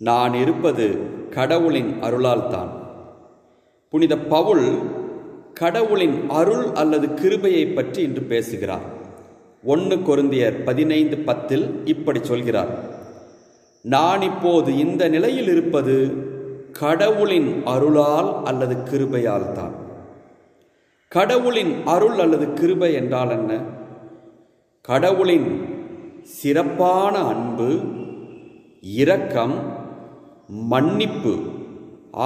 நான் இருப்பது கடவுளின் அருளால் தான். புனித பவுல் கடவுளின் அருள் அல்லது கிருபையை பற்றி இன்று பேசுகிறார். 1 கொரிந்தியர் 15:10 இப்படி சொல்கிறார்: நான் இப்போது இந்த நிலையில் இருப்பது கடவுளின் அருளால் அல்லது கிருபையால் தான். கடவுளின் அருள் அல்லது கிருபை என்றால் என்ன? கடவுளின் சிறப்பான அன்பு, இரக்கம், மன்னிப்பு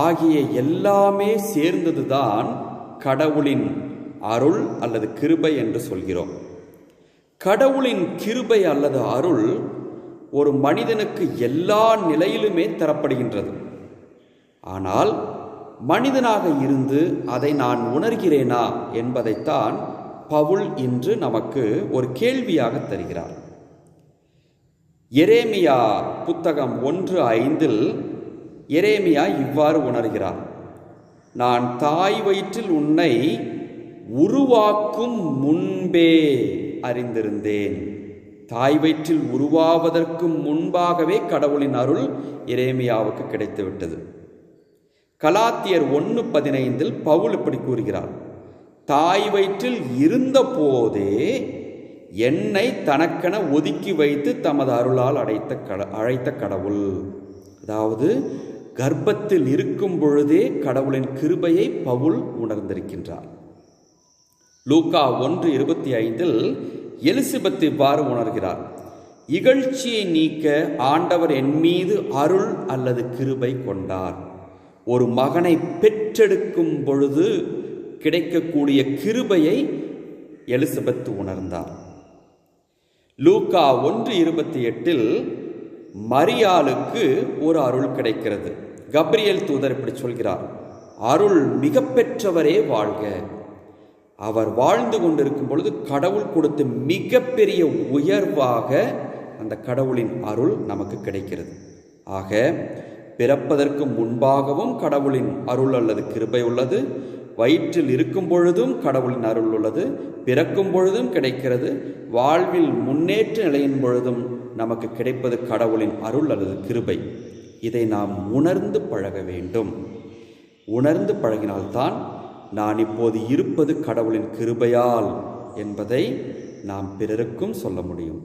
ஆகிய எல்லாமே சேர்ந்ததுதான் கடவுளின் அருள் அல்லது கிருபை என்று சொல்கிறோம். கடவுளின் கிருபை அல்லது அருள் ஒரு மனிதனுக்கு எல்லா நிலையிலுமே தரப்படுகின்றது. ஆனால் மனிதனாக இருந்து அதை நான் உணர்கிறேனா என்பதைத்தான் பவுல் இன்று நமக்கு ஒரு கேள்வியாக தருகிறார். எரேமியா புத்தகம் 1:5 எரேமியா இவ்வாறு உணர்கிறார்: நான் தாய் வயிற்றில் உன்னை உருவாக்கும் முன்பே அறிந்திருந்தேன். தாய் வயிற்றில் உருவாவதற்கு முன்பாகவே கடவுளின் அருள் எரேமியாவுக்கு கிடைத்துவிட்டது. கலாத்தியர் 1:15 பவுல் இப்படி கூறுகிறார்: தாய் வயிற்றில் இருந்த போதே என்னை தனக்கென ஒதுக்கி வைத்து தமது அருளால் அழைத்த கடவுள். அதாவது கர்ப்பத்தில் இருக்கும் பொழுதே கடவுளின் கிருபையை பவுல் உணர்ந்திருக்கின்றார். லூக்கா 1:25 எலிசபெத் இவ்வாறு உணர்கிறார்: இகழ்ச்சியை நீக்க ஆண்டவர் என் மீது அருள் அல்லது கிருபை கொண்டார். ஒரு மகனை பெற்றெடுக்கும் பொழுது கிடைக்கக்கூடிய கிருபையை எலிசபெத் உணர்ந்தார். லூக்கா 1:28 மரியாளுக்கு ஒரு அருள் கிடைக்கிறது. கப்ரியேல் தூதர் இப்படி சொல்கிறார்: அருள் மிக பெற்றவரே வாழ்க. அவர் வாழ்ந்து கொண்டிருக்கும் பொழுது கடவுள் கொடுத்த மிகப்பெரிய உயர்வாக அந்த கடவுளின் அருள் நமக்கு கிடைக்கிறது. ஆக பிறப்பதற்கு முன்பாகவும் கடவுளின் அருள் அல்லது கிருபை உள்ளது. வயிற்றில் இருக்கும் பொழுதும் கடவுளின் அருள் உள்ளது. பிறக்கும் பொழுதும் கிடைக்கிறது. வாழ்வில் முன்னேற்ற நிலையின் பொழுதும் நமக்கு கிடைப்பது கடவுளின் அருள் அல்லது கிருபை. இதை நாம் உணர்ந்து பழக வேண்டும். உணர்ந்து பழகினால்தான் நான் இப்போது இருப்பது கடவுளின் கிருபையால் என்பதை நாம் பிறருக்கும் சொல்ல முடியும்.